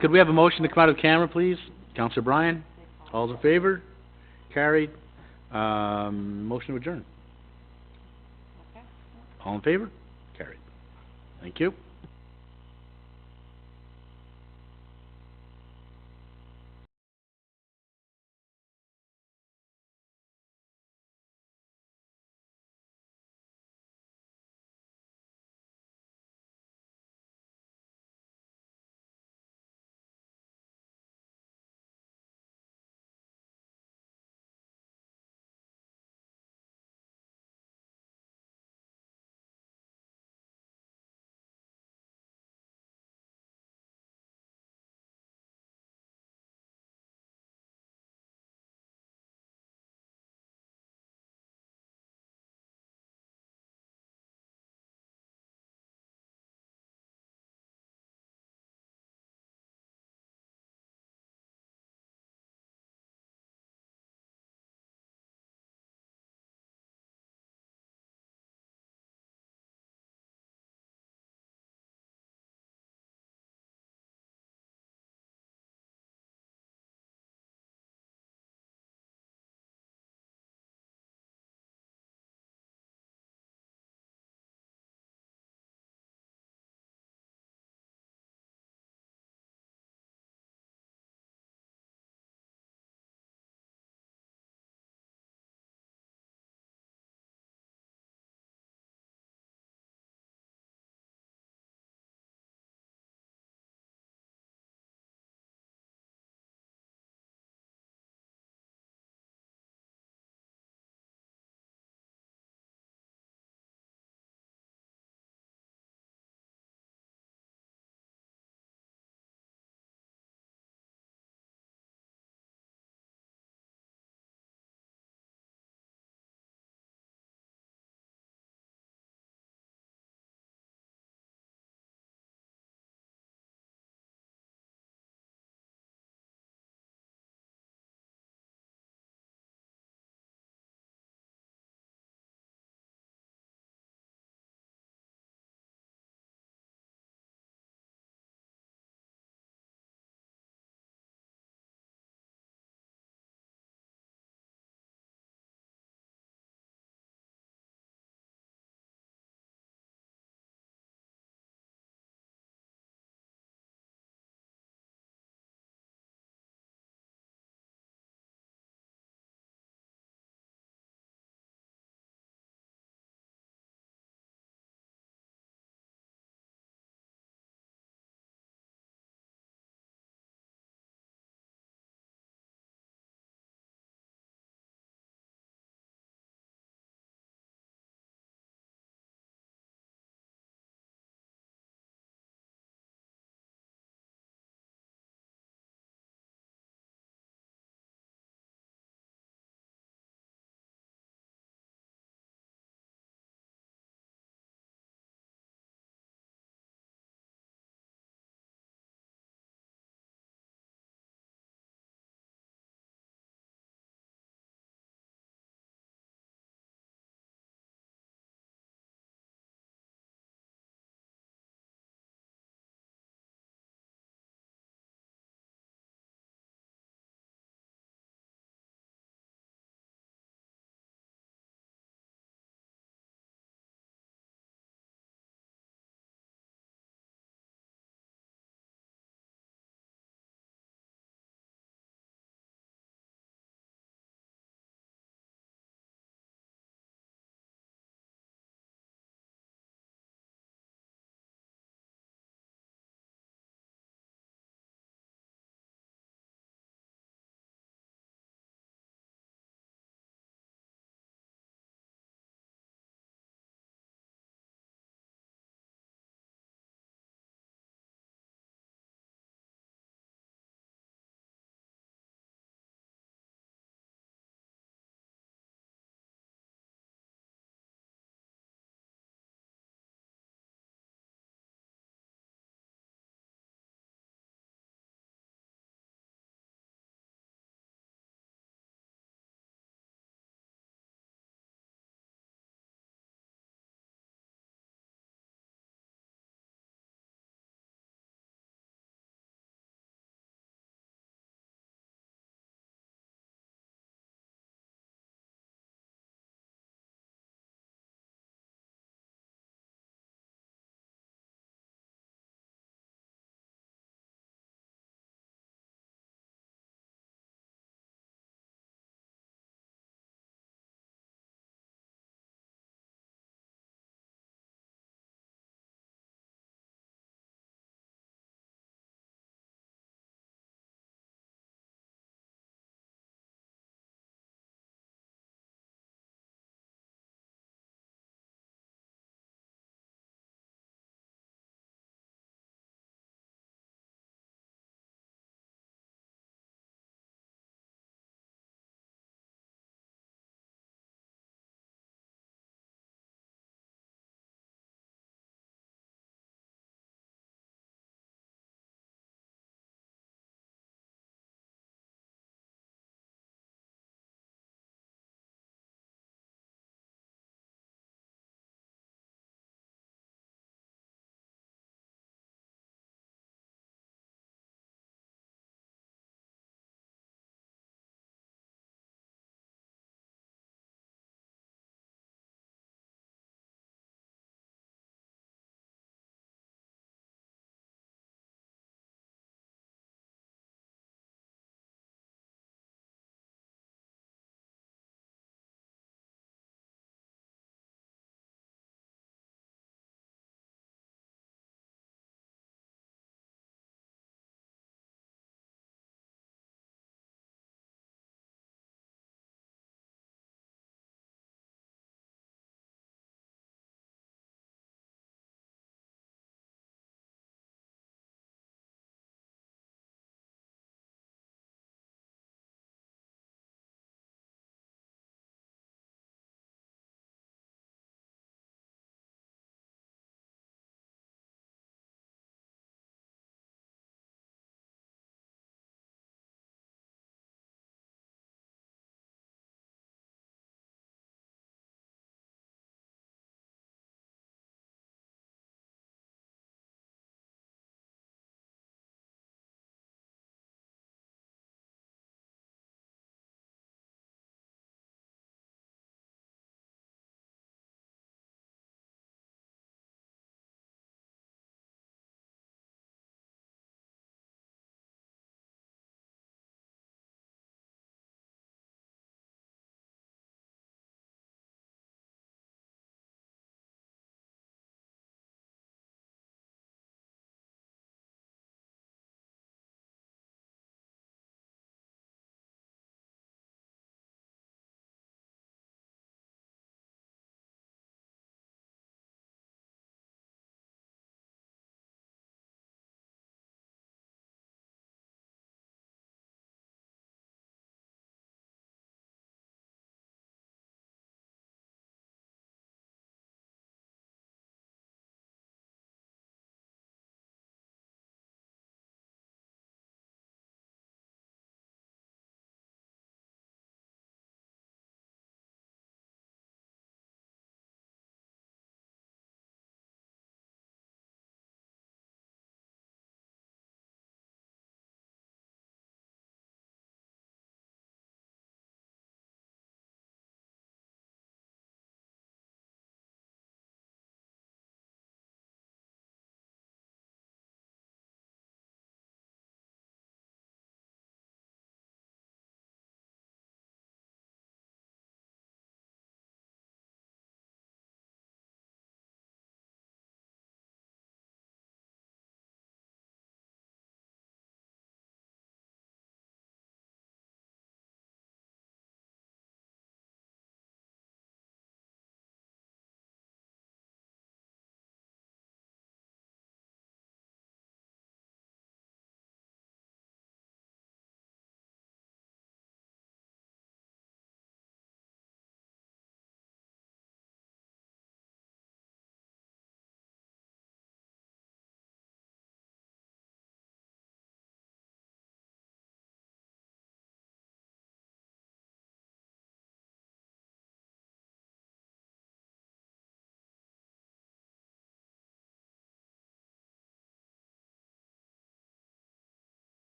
Could we have a motion to come out of camera, please? Counselor Bryan? All's in favor? Carried. Motion to adjourn. All in favor? Carried. Thank you.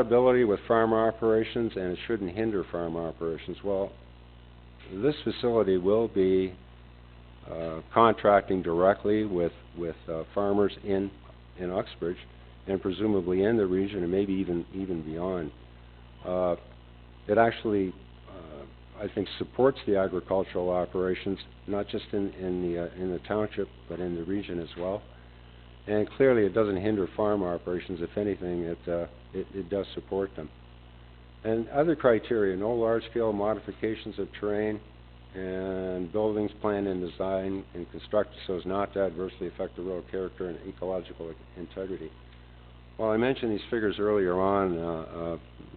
compatibility with farmer operations, and it shouldn't hinder farmer operations. Well, this facility will be contracting directly with farmers in Uxbridge, and presumably in the region, and maybe even beyond. It actually, I think, supports the agricultural operations, not just in the township, but in the region as well. And clearly, it doesn't hinder farm operations. If anything, it does support them. And other criteria: no large-scale modifications of terrain, and buildings planned and designed and constructed so as not to adversely affect the rural character and ecological integrity. Well, I mentioned these figures earlier on,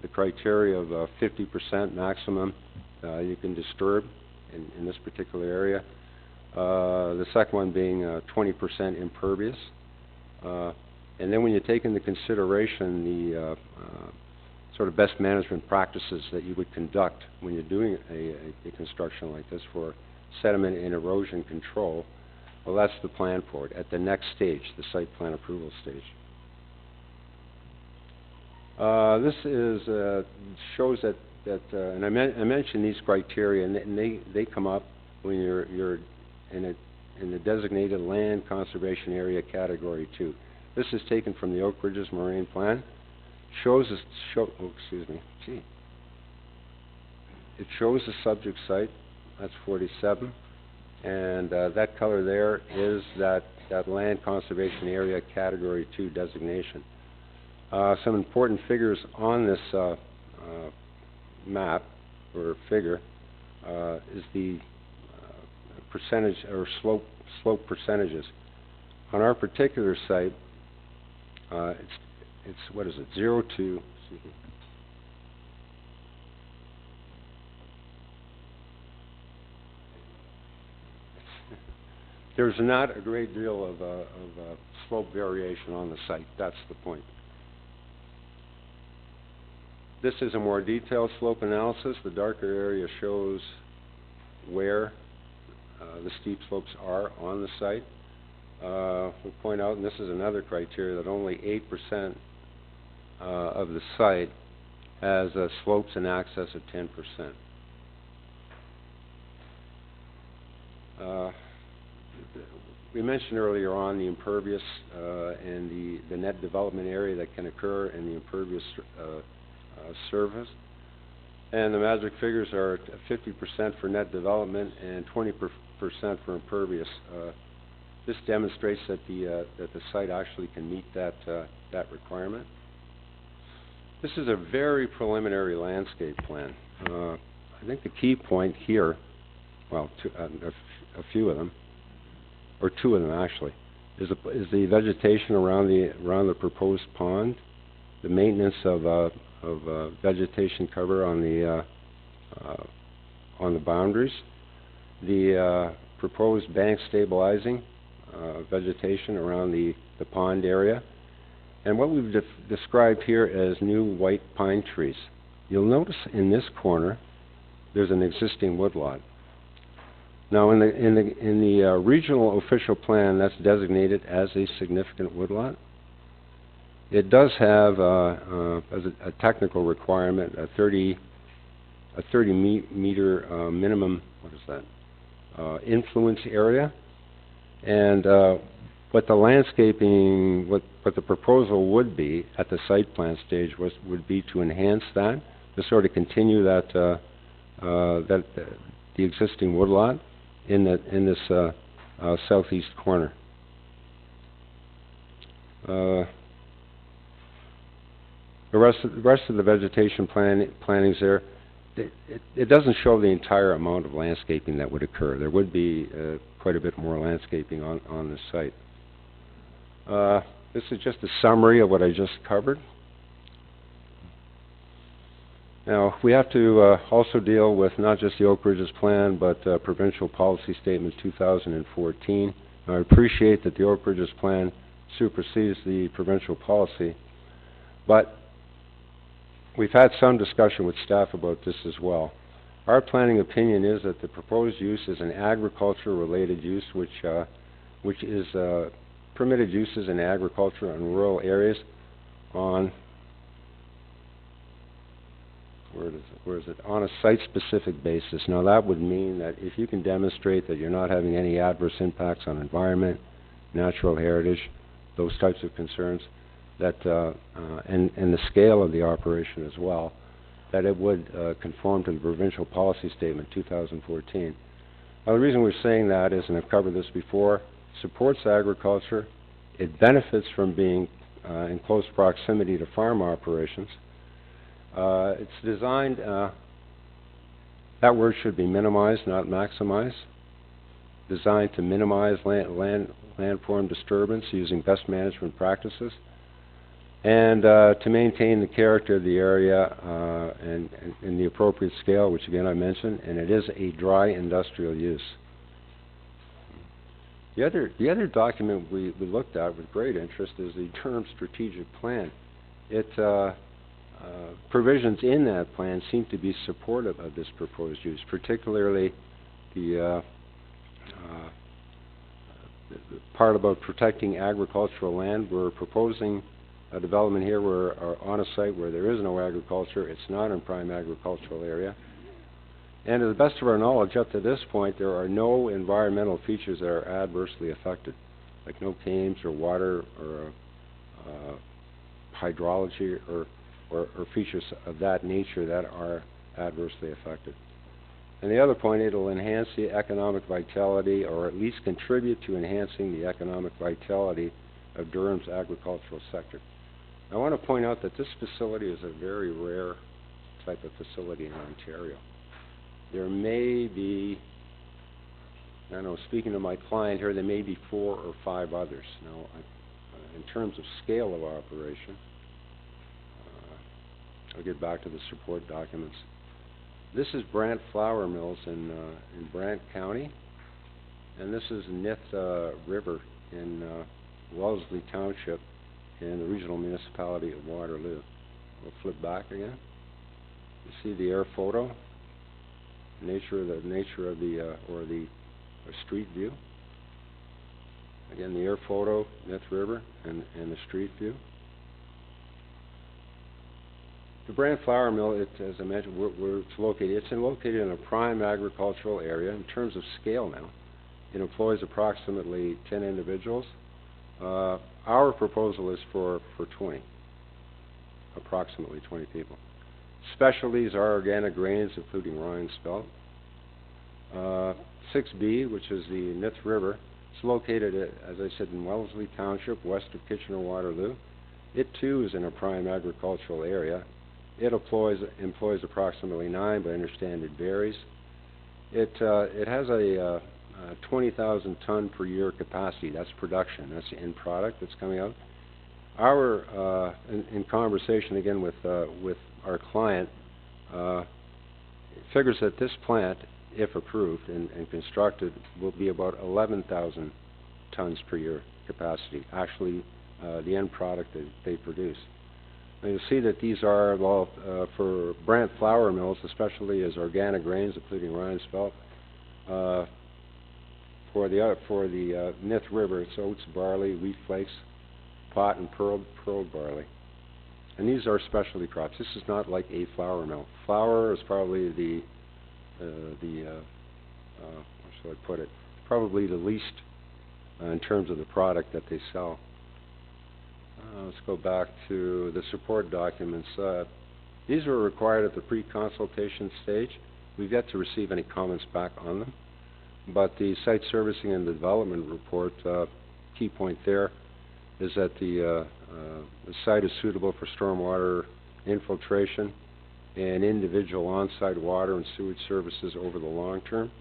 the criteria of 50% maximum you can disturb in this particular area. The second one being 20% impervious. And then when you take into consideration the sort of best management practices that you would conduct when you're doing a construction like this for sediment and erosion control, well, that's the plan for it at the next stage, the site plan approval stage. This is shows that and I mentioned these criteria, and they come up when you're in the designated land conservation area category 2. This is taken from the Oak Ridges Moraine Plan. It shows the subject site. That's 47, and that color there is that land conservation area category 2 designation. Some important figures on this map or figure is the percentage or slope percentages. On our particular site, it's what is it? 0 to. There's not a great deal of slope variation on the site. That's the point. This is a more detailed slope analysis. The darker area shows where the steep slopes are on the site. We'll point out, and this is another criteria, that only 8% of the site has slopes in excess of 10%. We mentioned earlier on the impervious and the net development area that can occur in the impervious surface. And the magic figures are 50% for net development and 20% for impervious. This demonstrates that the site actually can meet that requirement. This is a very preliminary landscape plan. I think the key point here, well, a few of them, or two of them actually, is the vegetation around the proposed pond, the maintenance of vegetation cover on the boundaries, the proposed bank stabilizing vegetation around the pond area, and what we've described here as new white pine trees. You'll notice in this corner there's an existing woodlot. Now, in the regional official plan, that's designated as a significant woodlot. It does have as a technical requirement a 30 meter minimum. What is that? Influence area, and what the landscaping, what the proposal would be at the site plan stage would be to enhance that, to sort of continue that the existing woodlot in this southeast corner. The rest of the vegetation planning's there. It doesn't show the entire amount of landscaping that would occur. There would be quite a bit more landscaping on the site. This is just a summary of what I just covered. Now, we have to also deal with not just the Oak Ridges Plan, but Provincial Policy Statement 2014. I appreciate that the Oak Ridges Plan supersedes the provincial policy, but we've had some discussion with staff about this as well. Our planning opinion is that the proposed use is an agriculture-related use, which is permitted uses in agriculture and rural areas on where is it? On a site-specific basis. Now, that would mean that if you can demonstrate that you're not having any adverse impacts on environment, natural heritage, those types of concerns, that and the scale of the operation as well, that it would conform to the provincial policy statement 2014. Now, the reason we're saying that is, and I've covered this before, supports agriculture. It benefits from being in close proximity to farm operations. It's designed, that word should be minimized, not maximized. Designed to minimize landform disturbance using best management practices, and to maintain the character of the area and in the appropriate scale, which again I mentioned, and it is a dry industrial use. The other document we looked at with great interest is the term strategic plan. Provisions in that plan seem to be supportive of this proposed use, particularly the part about protecting agricultural land. We're proposing a development here where, on a site where there is no agriculture. It's not in prime agricultural area. And to the best of our knowledge, up to this point, there are no environmental features that are adversely affected, like no cames or water or hydrology or features of that nature that are adversely affected. And the other point, it'll enhance the economic vitality, or at least contribute to enhancing the economic vitality of Durham's agricultural sector. I want to point out that this facility is a very rare type of facility in Ontario. There may be, I don't know, speaking to my client here, there may be 4 or 5 others. Now, in terms of scale of operation, I'll get back to the support documents. This is Brant Flour Mills in Brant County, and this is Nith River in Wellesley Township in the regional municipality of Waterloo. We'll flip back again. You see the air photo, nature of the street view. Again, the air photo, Nith River, and the street view. The Brant Flour Mill, as I mentioned, where it's located, located in a prime agricultural area. In terms of scale now, it employs approximately 10 individuals. Our proposal is for 20, approximately 20 people. Specialties are organic grains, including rye and spelt. 6B, which is the Nith River, it's located, as I said, in Wellesley Township, west of Kitchener-Waterloo. It too is in a prime agricultural area. It employs approximately 9, but I understand it varies. It has a 20,000 ton per year capacity. That's production. That's the end product that's coming out. Our in conversation again with our client, figures that this plant, if approved and constructed, will be about 11,000 tons per year capacity. Actually, the end product that they produce. And you'll see that these are, well, for Brant Flour Mills, especially as organic grains, including rye and spelt. For the Nith River, it's oats, barley, wheat flakes, pot, and pearl barley. And these are specialty crops. This is not like a flour mill. Flour is probably how shall I put it? Probably the least in terms of the product that they sell. Let's go back to the support documents. These were required at the pre-consultation stage. We've yet to receive any comments back on them. But the site servicing and development report, key point there is that the site is suitable for stormwater infiltration and individual on-site water and sewage services over the long term.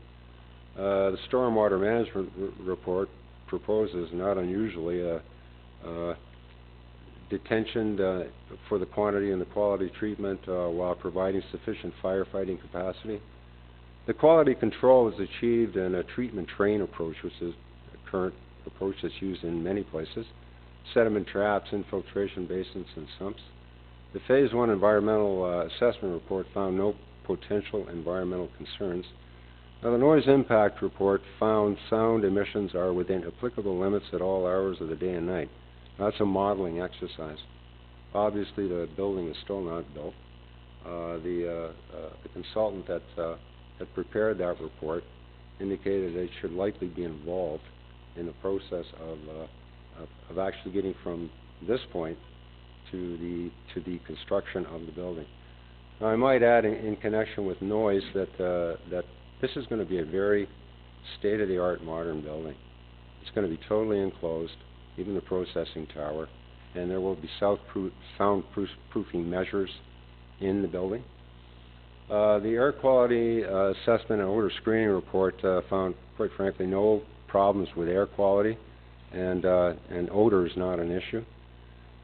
The stormwater management report proposes, not unusually, detention for the quantity and the quality treatment while providing sufficient firefighting capacity. The quality control is achieved in a treatment train approach, which is a current approach that's used in many places. Sediment traps, infiltration basins, and sumps. The Phase 1 environmental assessment report found no potential environmental concerns. Now, the noise impact report found sound emissions are within applicable limits at all hours of the day and night. That's a modeling exercise. Obviously, the building is still not built. The consultant that prepared that report indicated they should likely be involved in the process of actually getting from this point to the construction of the building. Now, I might add in connection with noise that this is going to be a very state-of-the-art modern building. It's going to be totally enclosed, even the processing tower, and there will be soundproofing measures in the building. The air quality assessment and odor screening report found, quite frankly, no problems with air quality, and odor is not an issue.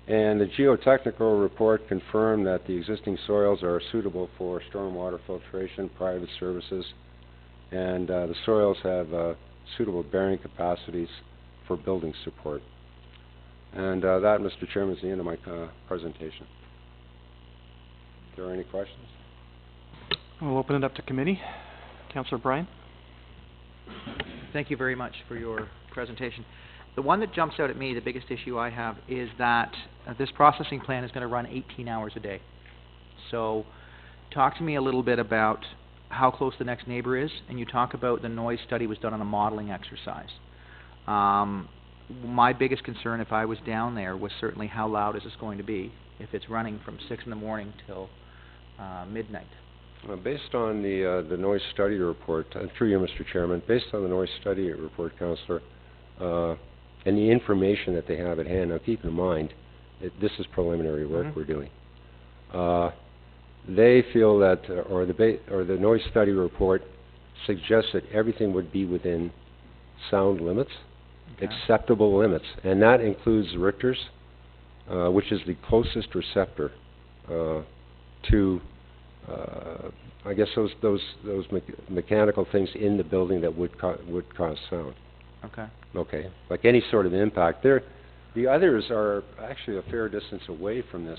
And the geotechnical report confirmed that the existing soils are suitable for stormwater filtration, private services, and the soils have suitable bearing capacities for building support. And that, Mr. Chairman, is the end of my presentation. Are there any questions? We'll open it up to committee. Councillor Bryan. Thank you very much for your presentation. The one that jumps out at me, the biggest issue I have, is that this processing plant is going to run 18 hours a day. So talk to me a little bit about how close the next neighbor is, and you talk about the noise study was done on a modeling exercise. My biggest concern if I was down there was certainly how loud is this going to be if it's running from 6 in the morning till midnight. Based on the noise study report, through you, Mr. Chairman, based on the noise study report, Councillor, and the information that they have at hand, now keep in mind, this is preliminary work we're doing. They feel that, or the noise study report suggests that everything would be within sound limits, acceptable limits, and that includes Richter's, which is the closest receptor to, I guess, those mechanical things in the building that would cause sound. Okay. Okay, like any sort of impact. The others are actually a fair distance away from this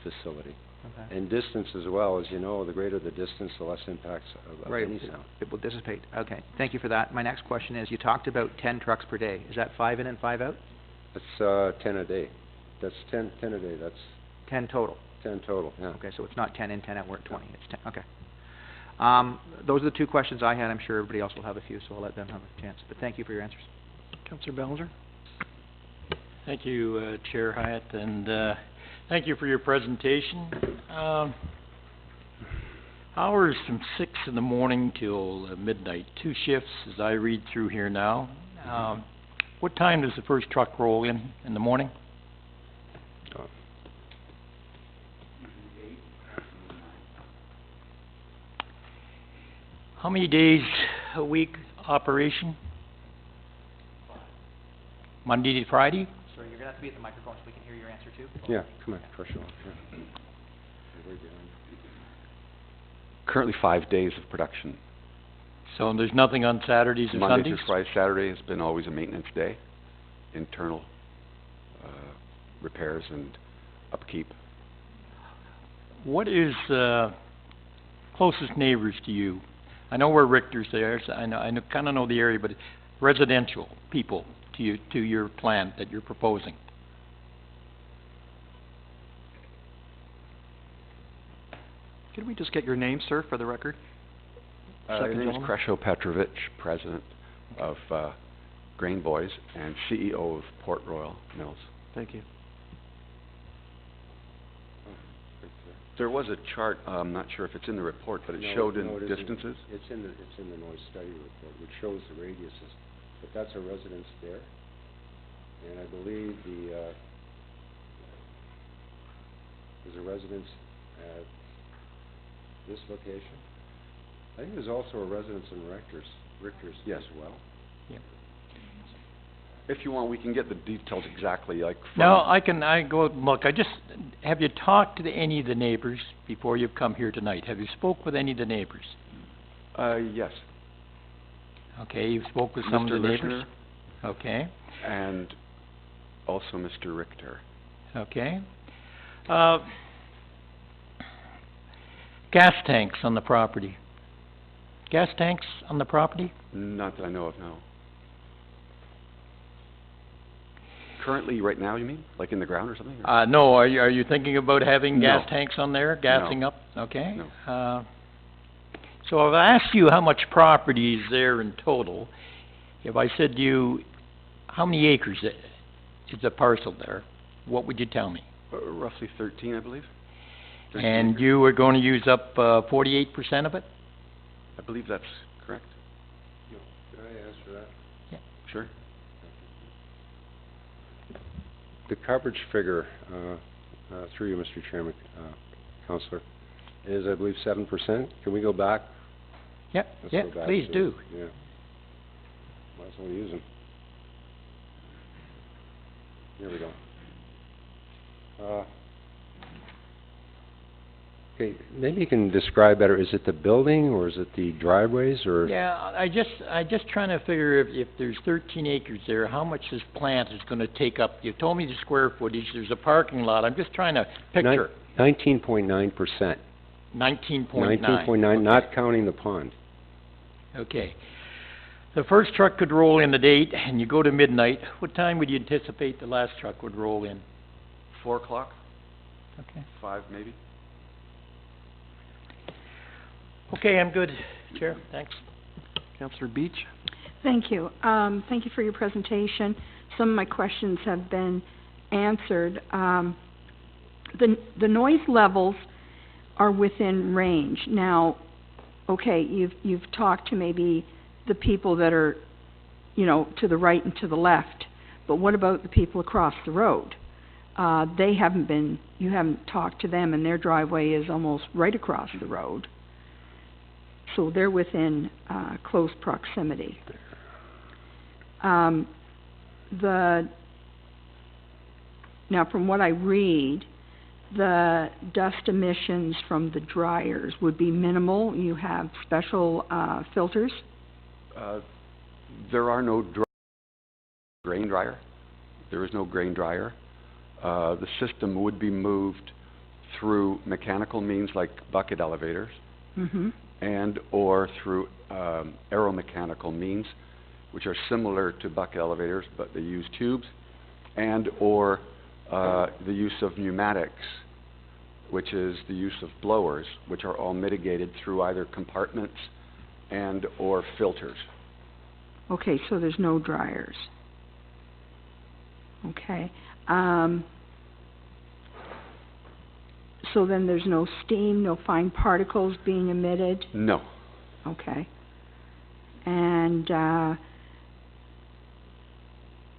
facility. Okay. And distance as well, as you know, the greater the distance, the less impacts of any sound. It will dissipate. Okay, thank you for that. My next question is, you talked about 10 trucks per day. Is that 5 in and 5 out? That's 10 a day. That's 10 a day. That's 10 total. 10 total, yeah. Okay, so it's not 10 in, 10 out, we're at 20. It's 10, okay. Those are the two questions I had. I'm sure everybody else will have a few, so I'll let them have a chance. But thank you for your answers. Councillor Bellinger. Thank you, Chair Hyatt, and thank you for your presentation. Hours from 6 in the morning till midnight, 2 shifts as I read through here now. What time does the first truck roll in the morning? How many days a week operation? Monday to Friday? Sorry, you're going to have to be at the microphone so we can hear your answer too. Yeah, come on, pressure off. Yeah. Currently 5 days of production. So there's nothing on Saturdays or Monday Sundays? to Friday. Saturday has been always a maintenance day, internal repairs and upkeep. What is closest neighbors to you? I know where Richter's there, so I kind of know the area, but residential people to your plant that you're proposing. Could we just get your name, sir, for the record? My Second name is gentleman. Kresho Petrovich, president of Grain Boys and CEO of Port Royal Mills. Thank you. There was a chart, I'm not sure if it's in the report, but it showed in distances. It's in the noise study report, which shows the radiuses. But that's a residence there, and I believe there's a residence at this location. I think there's also a residence in Richter's Yes. as well. Yeah. If you want, we can get the details exactly, like from... No, I go look. Have you talked to any of the neighbors before you've come here tonight? Have you spoke with any of the neighbors? Yes. Okay, you've spoke with some of the Mr. neighbors? Richter Okay, and also Mr. Richter. okay. Gas tanks on the property. Gas tanks on the property? Not that I know of, no. currently, right now, you mean? Like in the ground or something? No, are you thinking about having gas No. tanks on there, gassing up? Okay. No. So if I asked you how much property is there in total, if I said to you, how many acres is a parcel there, what would you tell me? Roughly 13, I believe. 13 And acres. you were going to use up 48% of it? I believe that's correct. Can I answer that? Sure. The coverage figure, through you, Mr. Chairman, Councillor, is, I believe, 7%. Can we go back? Yep, Let's yeah, go back please to- do. Yeah. Might as well use them. Here we go. Okay, maybe you can describe better, is it the building, or is it the driveways, or? Yeah, I just trying to figure if there's 13 acres there, how much this plant is gonna take up? You told me the square footage, there's a parking lot, I'm just trying to picture. 19.9%. 19.9. 19.9, not counting the pond. Okay. The first truck could roll in at 8, and you go to midnight, what time would you anticipate the last truck would roll in? 4 o'clock, Okay. 5 maybe? Okay, I'm good, Chair, thanks. Councillor Beach? Thank you. Thank you for your presentation. Some of my questions have been answered. The noise levels are within range. Now, okay, you've talked to maybe the people that are, you know, to the right and to the left, but what about the people across the road? You haven't talked to them, and their driveway is almost right across the road. So they're within close proximity. Now, from what I read, the dust emissions from the dryers would be minimal. You have special filters? There are no grain dryer. There is no grain dryer. The system would be moved through mechanical means like bucket elevators. Mm-hmm. And or through aeromechanical means, which are similar to bucket elevators, but they use tubes, and or the use of pneumatics, which is the use of blowers, which are all mitigated through either compartments and or filters. Okay, so there's no dryers. Okay. So then there's no steam, no fine particles being emitted? No. Okay. And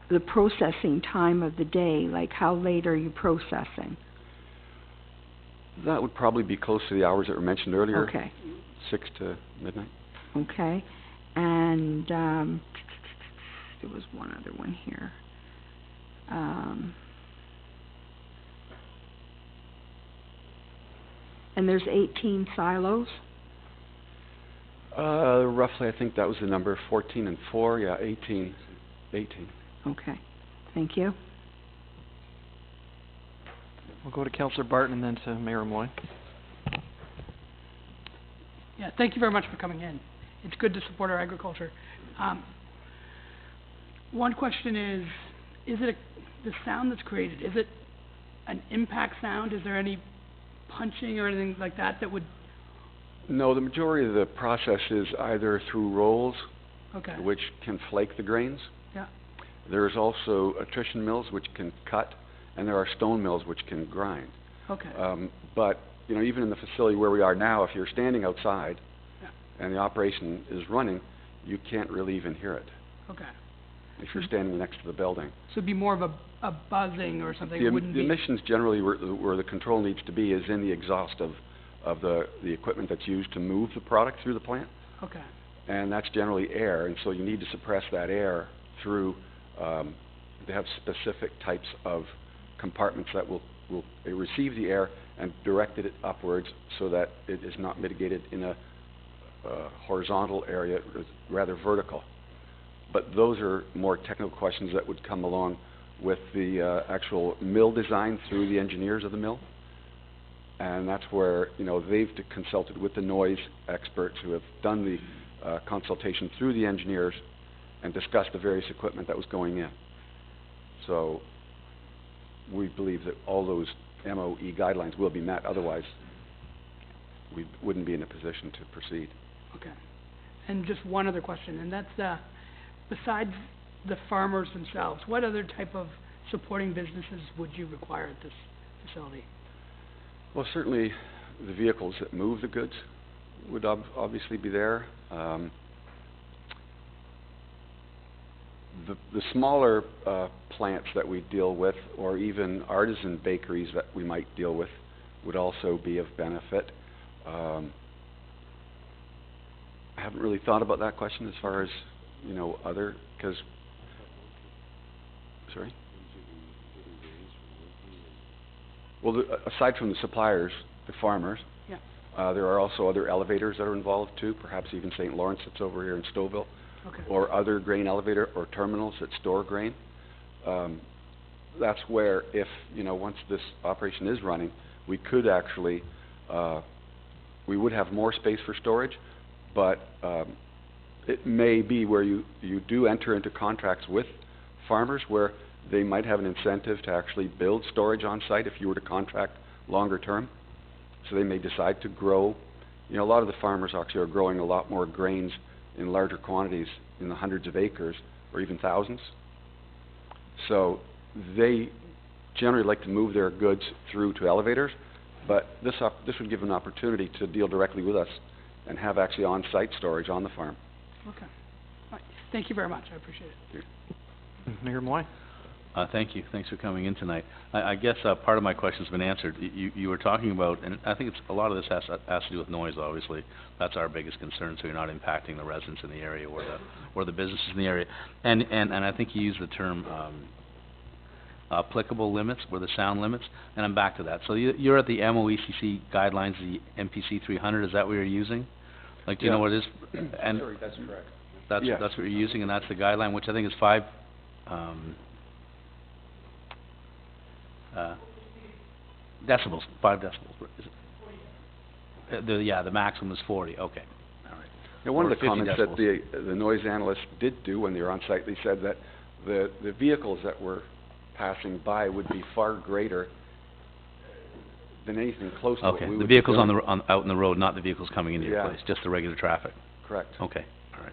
the processing time of the day, like how late are you processing? That would probably be close to the hours that were mentioned earlier. Okay. 6 to midnight. Okay. And there was one other one here. And there's 18 silos? Roughly, I think that was the number, 14 and 4, yeah, 18. Okay. Thank you. We'll go to Councillor Barton and then to Mayor Moy. Yeah, thank you very much for coming in. It's good to support our agriculture. One question is it the sound that's created, is it an impact sound? Is there any punching or anything like that that would... No, the majority of the process is either through rolls, Okay. which can flake the grains. Yeah. There's also attrition mills which can cut, and there are stone mills which can grind. Okay. But, you know, even in the facility where we are now, if you're standing outside Yeah. and the operation is running, you can't really even hear it Okay. if you're standing next to the building. So it'd be more of a buzzing or something, it wouldn't The be... emissions generally where the control needs to be is in the exhaust of the equipment that's used to move the product through the plant. Okay. And that's generally air, and so you need to suppress that air through, they have specific types of compartments that will receive the air and direct it upwards so that it is not mitigated in a horizontal area, rather vertical. But those are more technical questions that would come along with the actual mill design through the engineers of the mill. And that's where, you know, they've consulted with the noise experts who have done the consultation through the engineers and discussed the various equipment that was going in. So we believe that all those MOE guidelines will be met, otherwise we wouldn't be in a position to proceed. Okay. And just one other question, and that's, besides the farmers themselves, what other type of supporting businesses would you require at this facility? Well, certainly the vehicles that move the goods would obviously be there. The smaller plants that we deal with, or even artisan bakeries that we might deal with, would also be of benefit. I haven't really thought about that question as far as, you know, other, because, sorry? Well, aside from the suppliers, the farmers, Yeah. there are also other elevators that are involved too, perhaps even St. Lawrence that's over here in Stouffville, Okay. or other grain elevator or terminals that store grain. That's where, if, you know, once this operation is running, we could actually, we would have more space for storage, but it may be where you do enter into contracts with farmers where they might have an incentive to actually build storage on site if you were to contract longer term. So they may decide to grow. You know, a lot of the farmers actually are growing a lot more grains in larger quantities, in the hundreds of acres or even thousands. So they generally like to move their goods through to elevators, but this would give an opportunity to deal directly with us and have actually on-site storage on the farm. Okay. All right. Thank you very much. I appreciate it. Mayor Moy? Thank you. Thanks for coming in tonight. I guess part of my question's been answered. You were talking about, and I think it's a lot of this has to do with noise, obviously. That's our biggest concern, so you're not impacting the residents in the area or the businesses in the area. And I think you used the term applicable limits, or the sound limits, and I'm back to that. So you're at the MOECC guidelines, the MPC 300, is that what you're using? Like, do you know what it is? And Sorry, that's correct. that's what you're using, and that's the guideline, which I think is 5 decibels, 5 decibels, is it? The maximum is 40, okay, all right. Now, one Or of the 50 comments that decibels. the noise analysts did do when they were on site, they said that the vehicles that were passing by would be far greater than anything close to what we Okay, would the be vehicles doing. out in the road, not the vehicles coming into your Yeah. place, just the regular traffic. Correct. Okay, all right.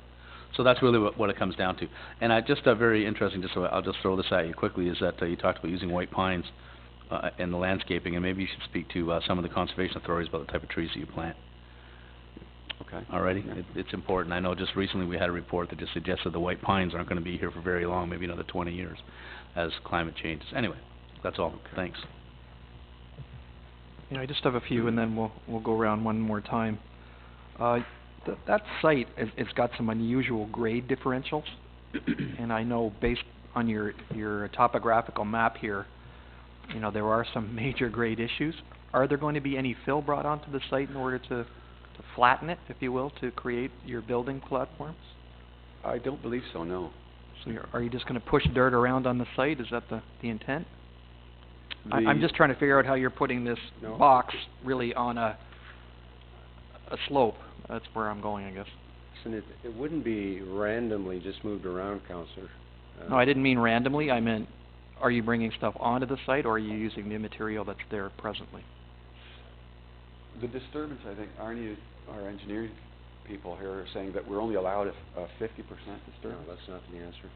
So that's really what it comes down to. And just very interesting, just so I'll just throw this at you quickly, is that you talked about using white pines in the landscaping, and maybe you should speak to some of the conservation authorities about the type of trees that you plant. Okay. Alrighty, Yeah. it's important. I know just recently we had a report that just suggested the white pines aren't gonna be here for very long, maybe another 20 years, as climate changes. Anyway, that's all. Okay. Thanks. Yeah, I just have a few, and then we'll go around one more time. That site, it's got some unusual grade differentials, and I know based on your topographical map here, you know, there are some major grade issues. Are there going to be any fill brought onto the site in order to flatten it, if you will, to create your building platforms? I don't believe so, no. So are you just going to push dirt around on the site? Is that the intent? I'm just trying to figure out how you're putting this No. box really on a slope. That's where I'm going, I guess. Listen, it wouldn't be randomly just moved around, Counselor. No, I didn't mean randomly. I meant, are you bringing stuff onto the site, or are you using the material that's there presently? The disturbance, I think, Arnie, our engineering people here are saying that we're only allowed a 50% No, disturbance. that's not the answer.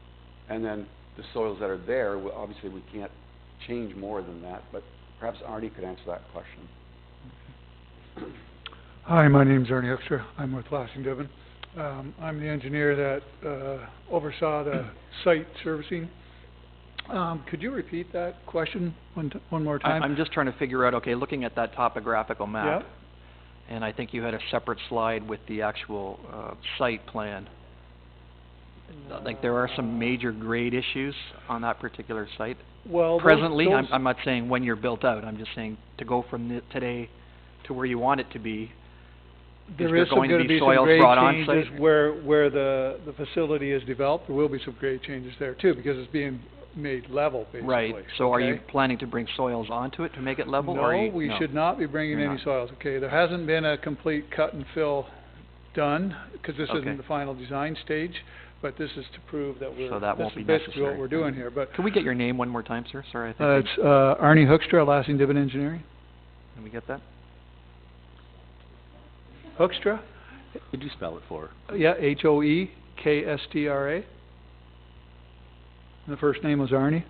And then the soils that are there, obviously we can't change more than that, but perhaps Arnie could answer that question. Hi, my name's Ernie Extra. I'm with Lasting Devon. I'm the engineer that oversaw the site servicing. Could you repeat that question one more time? I'm just trying to figure out, okay, looking at that topographical map, Yep. and I think you had a separate slide with the actual site plan. Like, there are some major grade issues on that particular site. Well, Presently, those, I'm not saying when you're built out, I'm just saying to go from today to where you want it to be. there there is some going to gonna be be some soils grade brought on changes site? where the facility is developed. There will be some grade changes there too, because it's being made level, basically. Right, so are you okay? planning to bring soils onto it to make it level, or are you? No, we should not be bringing You're any not. soils, okay? There hasn't been a complete cut and fill done, because this Okay. isn't the final design stage. but this is to prove that So that this won't be is basically what necessary. we're doing here, but, Can we get your name one more time, sir? Sorry, I think it's, Arnie Hoekstra, Lasting Dividend Engineering. Can we get that? Hoekstra? Could you spell it for her? Yeah, Hoekstra. And the first name was Arnie.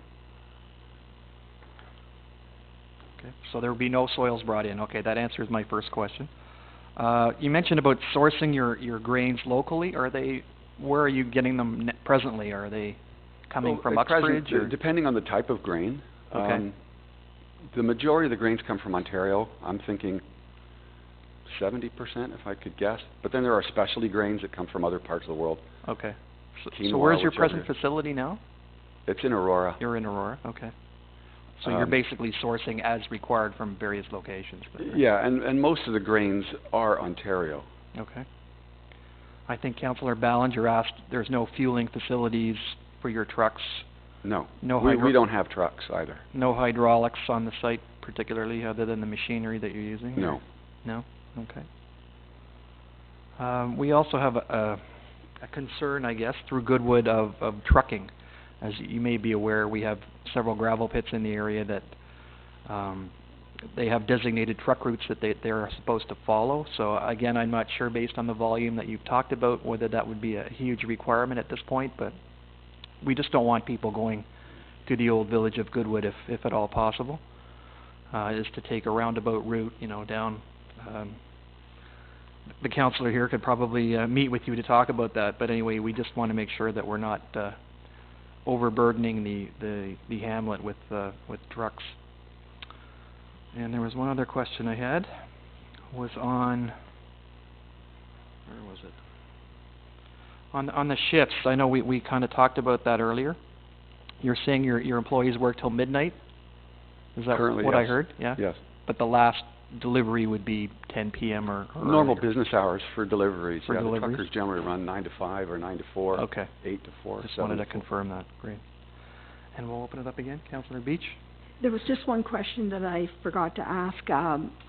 Okay, so there will be no soils brought in. Okay, that answers my first question. You mentioned about sourcing your grains locally. Where are you getting them presently? Are they coming from at present, Uxbridge or? depending on the type of grain. Okay. The majority of the grains come from Ontario. I'm thinking 70%, if I could guess. But then there are specialty grains that come from other parts of the world. Okay. So Quinoa, where's your whichever. present facility now? It's in Aurora. You're in Aurora, okay. So you're basically sourcing as required from various locations? then, right? Yeah, and most of the grains are Ontario. Okay. I think Councillor Ballinger asked, there's no fueling facilities for your trucks, No, no we don't have trucks either. no hydraulics on the site particularly, other than the machinery that you're using? No. No? Okay. We also have a concern, I guess, through Goodwood of trucking. As you may be aware, we have several gravel pits in the area that they have designated truck routes that they're supposed to follow. So again, I'm not sure based on the volume that you've talked about whether that would be a huge requirement at this point, but we just don't want people going to the old village of Goodwood if at all possible. Is to take a roundabout route, down. The councillor here could probably meet with you to talk about that, but anyway, we just want to make sure that we're not overburdening the hamlet with trucks. And there was one other question I had, was on, where was it? On the shifts. I know we kind of talked about that earlier. You're saying your employees work till midnight? Is that Currently, what I yes. heard? Yeah? Yes. But the last delivery would be 10 p.m. or Normal earlier. business hours for deliveries. For The deliveries? truckers generally run 9 to 5 or 9 to 4. Okay. 8 to 4. Just 7 wanted to to 4. confirm that. Great. And we'll open it up again. Councillor Beach? There was just one question that I forgot to ask,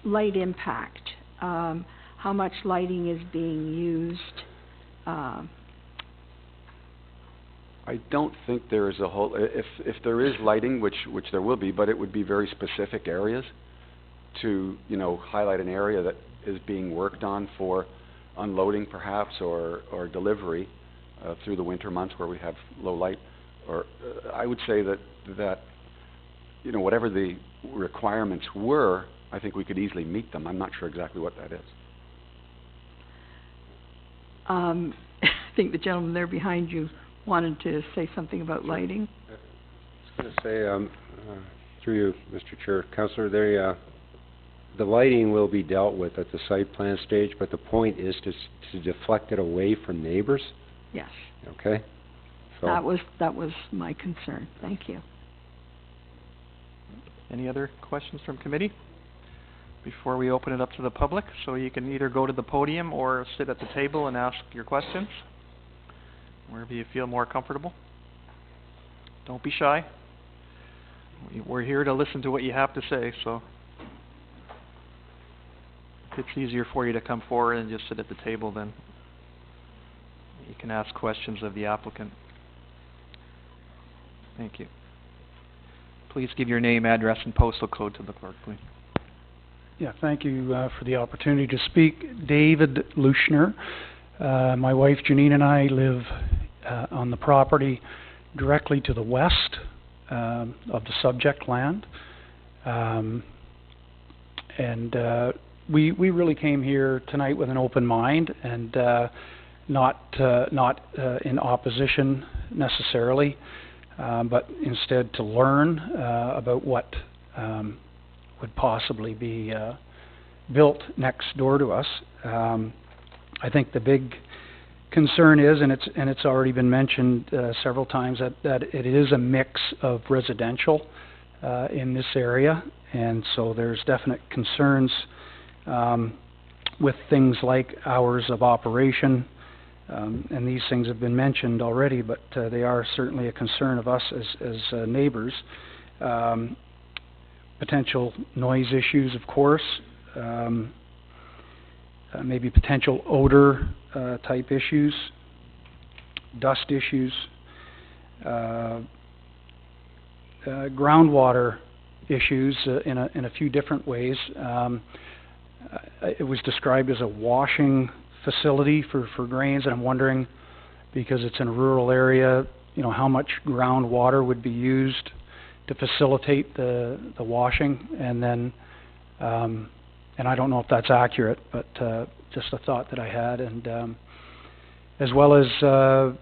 light impact. How much lighting is being used? I don't think there is a whole, if there is lighting, which there will be, but it would be very specific areas to, highlight an area that is being worked on for unloading perhaps or delivery through the winter months where we have low light. Or I would say that whatever the requirements were, I think we could easily meet them. I'm not sure exactly what that is. I think the gentleman there behind you wanted to say something about lighting. I was going to say, through you, Mr. Chair, Councillor, the lighting will be dealt with at the site plan stage, but the point is to deflect it away from neighbors. Yes. Okay? So That was my concern. Thank you. Any other questions from committee before we open it up to the public? So you can either go to the podium or sit at the table and ask your questions, wherever you feel more comfortable. Don't be shy. We're here to listen to what you have to say, so if it's easier for you to come forward and just sit at the table, then you can ask questions of the applicant. Thank you. Please give your name, address, and postal code to the clerk, please. Yeah, thank you for the opportunity to speak. David Luschner. My wife Janine and I live on the property directly to the west of the subject land. We really came here tonight with an open mind and not in opposition necessarily, but instead to learn about what would possibly be built next door to us. I think the big concern is, and it's already been mentioned several times, that it is a mix of residential in this area, and so there's definite concerns with things like hours of operation, and these things have been mentioned already, but they are certainly a concern of us as neighbors. Potential noise issues, of course, maybe potential odor type issues. dust issues, groundwater issues in a few different ways. It was described as a washing facility for grains, and I'm wondering, because it's in a rural area, you know, how much groundwater would be used to facilitate the washing, and then, and I don't know if that's accurate, but just a thought that I had, and as well as the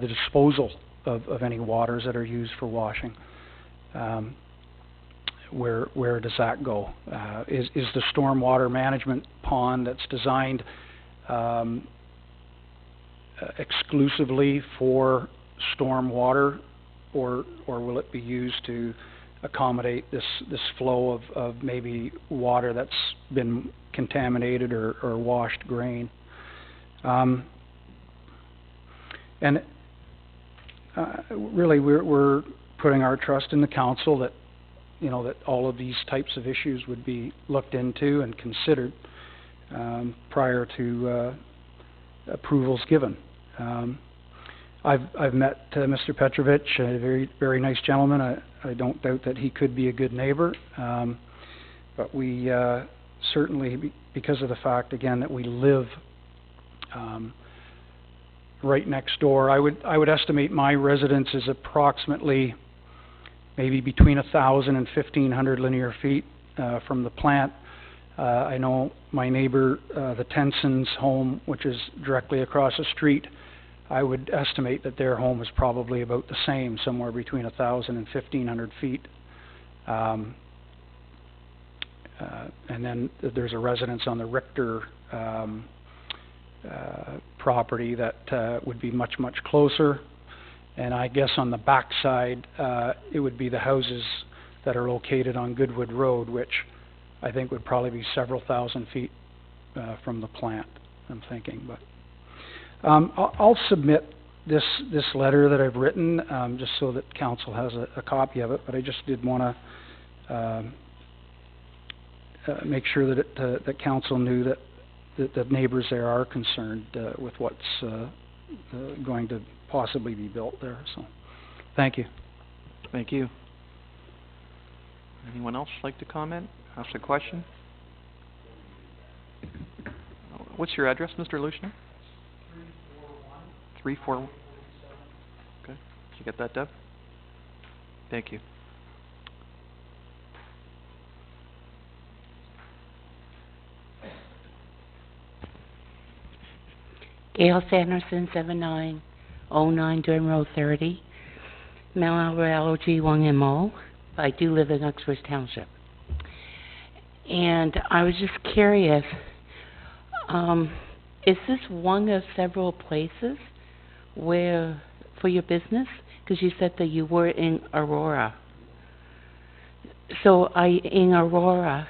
disposal of any waters that are used for washing. Where does that go? Is the stormwater management pond that's designed exclusively for stormwater, or will it be used to accommodate this flow of maybe water that's been contaminated or washed grain? And really, we're putting our trust in the council that, you know, that all of these types of issues would be looked into and considered prior to approvals given. I've met Mr. Petrovich, a very nice gentleman. I don't doubt that he could be a good neighbor, but we certainly, because of the fact again that we live right next door, I would estimate my residence is approximately maybe between 1,000 and 1,500 linear feet from the plant. I know my neighbor, the Tenson's home, which is directly across the street, I would estimate that their home is probably about the same, somewhere between 1,000 and 1,500 feet. And then there's a residence on the Richter property that would be much closer. And I guess on the back side, it would be the houses that are located on Goodwood Road, which I think would probably be several thousand feet from the plant, I'm thinking. But I'll submit this letter that I've written just so that council has a copy of it. But I just did want to make sure that that council knew that the neighbors there are concerned with what's going to possibly be built there. So, thank you. Thank you. Anyone else like to comment? Ask a question? What's your address, Mr. Lushner? 341. Okay. Did you get that, Deb? Thank you. Gail Sanderson, 7909 Durham Road 30, Mount Albert LOG1MO. I do live in Uxbridge Township. And I was just curious, is this one of several places where, for your business? Because you said that you were in Aurora. So in Aurora,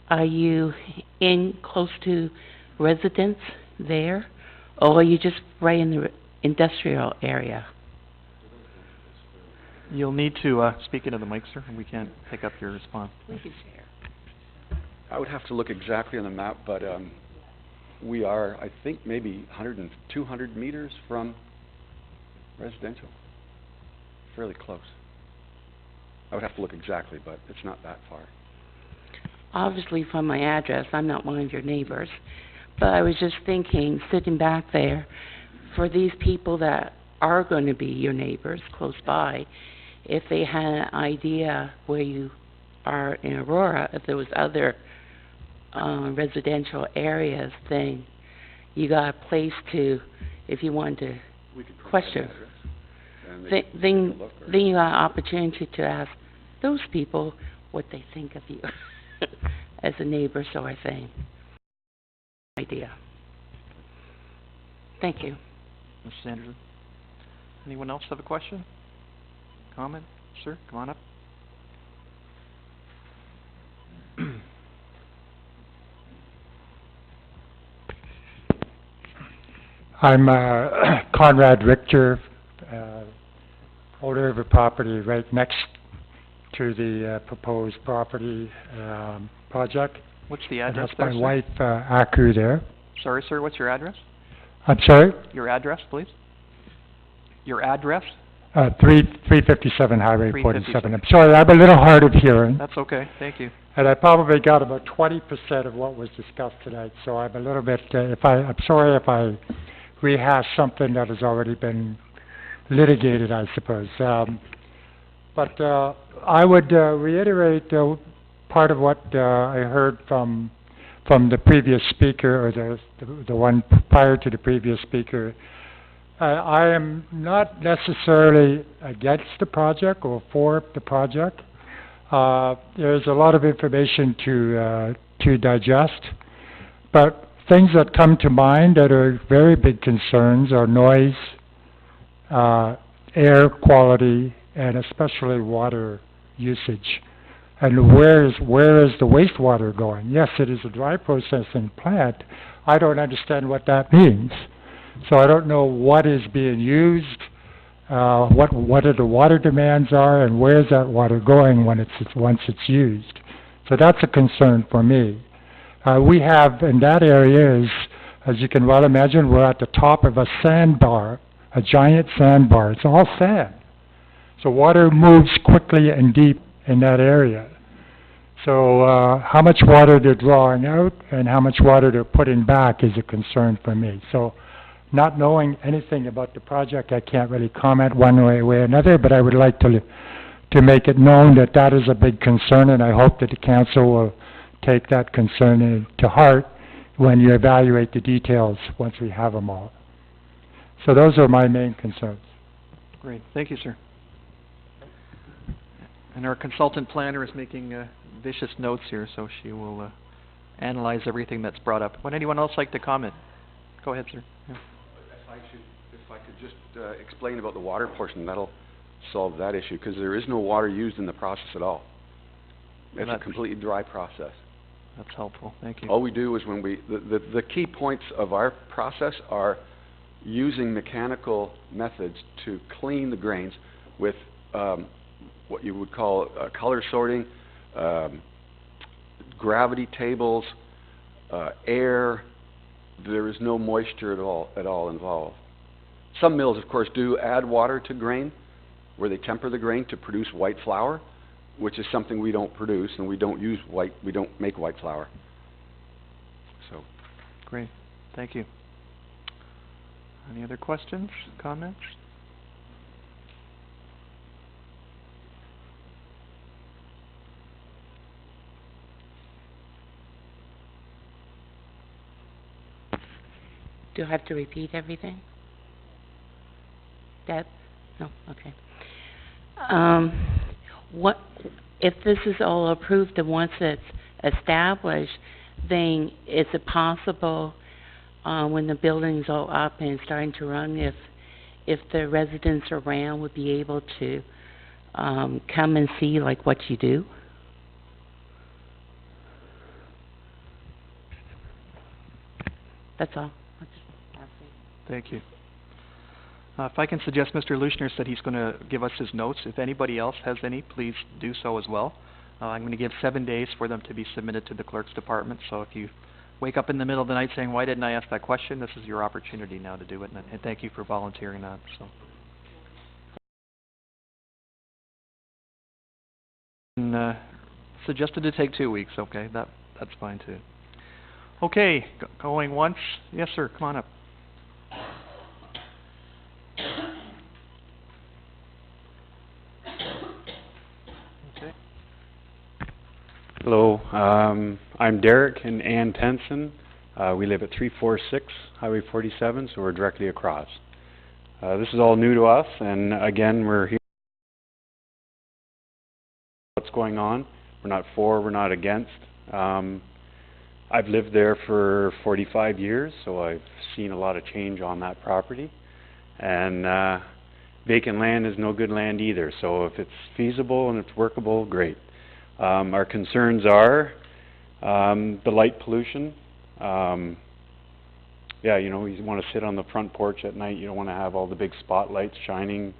are you in close to residents there? Or are you just right in the industrial area? You'll need to speak into the mic, sir, and we can't pick up your response. We can share. I would have to look exactly on the map, but we are, I think, maybe 100 and 200 meters from residential. Fairly close. I would have to look exactly, but it's not that far. Obviously, from my address, I'm not one of your neighbors. But I was just thinking, sitting back there, for these people that are going to be your neighbors close by, if they had an idea where you are in Aurora, if there was other residential areas, then you got a place to, if you wanted to question, then you got an opportunity to ask those people what they think of you as a neighbor, sort of thing. Idea. Thank you. Mr. Sanderson. Anyone else have a question? Comment? Sir, come on up. I'm Conrad Richter, owner of a property right next to the proposed property project. What's the address That's there, my sir? wife, Aku, there. Sorry, sir, what's your address? I'm sorry? Your address, please? Your address? 357 Highway 47. 357. I'm sorry, I'm a little hard of hearing. That's okay, thank you. And I probably got about 20% of what was discussed tonight, so I'm a little bit, I'm sorry if I rehash something that has already been litigated, I suppose. But I would reiterate part of what I heard from the previous speaker, or the one prior to the previous speaker. I am not necessarily against the project or for the project. There's a lot of information to digest, but things that come to mind that are very big concerns are noise, air quality, and especially water usage. And where is the wastewater going? Yes, it is a dry processing plant. I don't understand what that means. So I don't know what is being used, what are the water demands are, and where is that water going once it's used. So that's a concern for me. We have in that area as you can well imagine, we're at the top of a sandbar, a giant sandbar. It's all sand. So water moves quickly and deep in that area. So how much water they're drawing out and how much water they're putting back is a concern for me. So not knowing anything about the project, I can't really comment one way or another, but I would like to make it known that that is a big concern, and I hope that the council will take that concern to heart when you evaluate the details once we have them all. So those are my main concerns. Great, thank you, sir. And our consultant planner is making vicious notes here, so she will analyze everything that's brought up. Would anyone else like to comment? Go ahead, sir. Yeah. If I could just explain about the water portion, that'll solve that issue, because there is no water used in the process at all. It's a completely dry process. That's helpful, thank you. All we do is when the key points of our process are using mechanical methods to clean the grains with what you would call color sorting, gravity tables, air. There is no moisture at all involved. Some mills, of course, do add water to grain, where they temper the grain to produce white flour, which is something we don't produce, and we don't make white flour. So. Great, thank you. Any other questions, comments? Do I have to repeat everything? Deb? No? Okay. What if this is all approved and once it's established, then is it possible when the building's all up and starting to run, if the residents around would be able to come and see like what you do? That's all. Thank you. If I can suggest, Mr. Lushner said he's going to give us his notes. If anybody else has any, please do so as well. I'm going to give 7 days for them to be submitted to the clerk's department. So if you wake up in the middle of the night saying, why didn't I ask that question, this is your opportunity now to do it. And thank you for volunteering that. So. And, suggested to take 2 weeks. Okay, that's fine too. Okay, going once. Yes, sir. Come on up. Hello, I'm Derek and Ann Tenson. We live at 346 Highway 47, so we're directly across. This is all new to us, and again, we're here. What's going on? We're not for, we're not against. I've lived there for 45 years, so I've seen a lot of change on that property. And vacant land is no good land either, so if it's feasible and it's workable, great. Our concerns are the light pollution. Yeah, you know, you want to sit on the front porch at night. You don't want to have all the big spotlights shining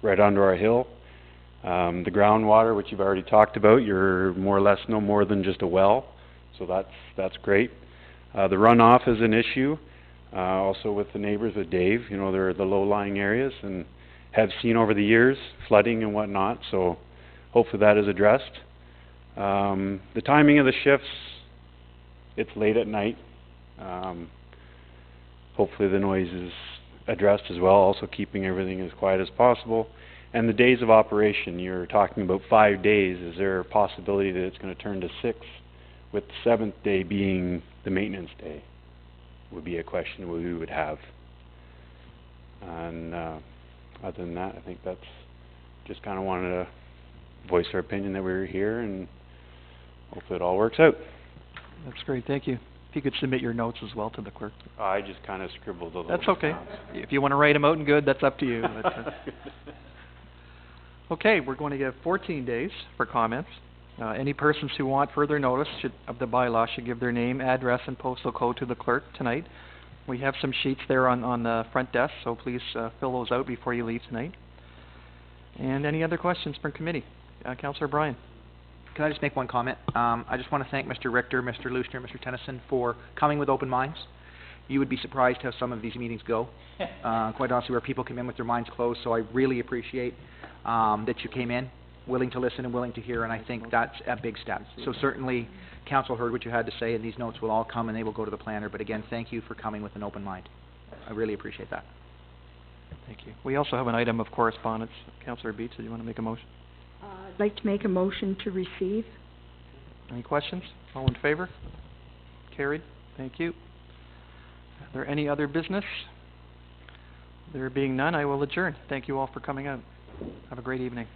right under our hill. The groundwater, which you've already talked about, you're more or less no more than just a well, so that's great. The runoff is an issue. Also with the neighbors, with Dave, you know, they're the low-lying areas and have seen over the years flooding and whatnot, so hopefully that is addressed. The timing of the shifts, it's late at night. Hopefully the noise is addressed as well, also keeping everything as quiet as possible. And the days of operation, you're talking about 5 days. Is there a possibility that it's going to turn to 6, with the 7th day being the maintenance day? Would be a question we would have. And other than that, I think that's just kind of wanted to voice our opinion that we were here, and hopefully it all works out. That's great, thank you. If you could submit your notes as well to the clerk. I just kind of scribbled a little. That's okay. If you want to write them out in good, that's up to you. But, okay, we're going to give 14 days for comments. Any persons who want further notice of the bylaw should give their name, address, and postal code to the clerk tonight. We have some sheets there on the front desk, so please fill those out before you leave tonight. And any other questions from committee? Councillor Bryan. Can I just make one comment? I just want to thank Mr. Richter, Mr. Leuchter, Mr. Tennyson for coming with open minds. You would be surprised how some of these meetings go, quite honestly, where people come in with their minds closed, so I really appreciate that you came in, willing to listen and willing to hear, and I think that's a big step. So certainly, Council heard what you had to say, and these notes will all come and they will go to the planner, but again, thank you for coming with an open mind. I really appreciate that. Thank you. We also have an item of correspondence. Councillor Beats, do you want to make a motion? I'd like to make a motion to receive. Any questions? All in favor? Carried. Thank you. Are there any other business? There being none, I will adjourn. Thank you all for coming out. Have a great evening.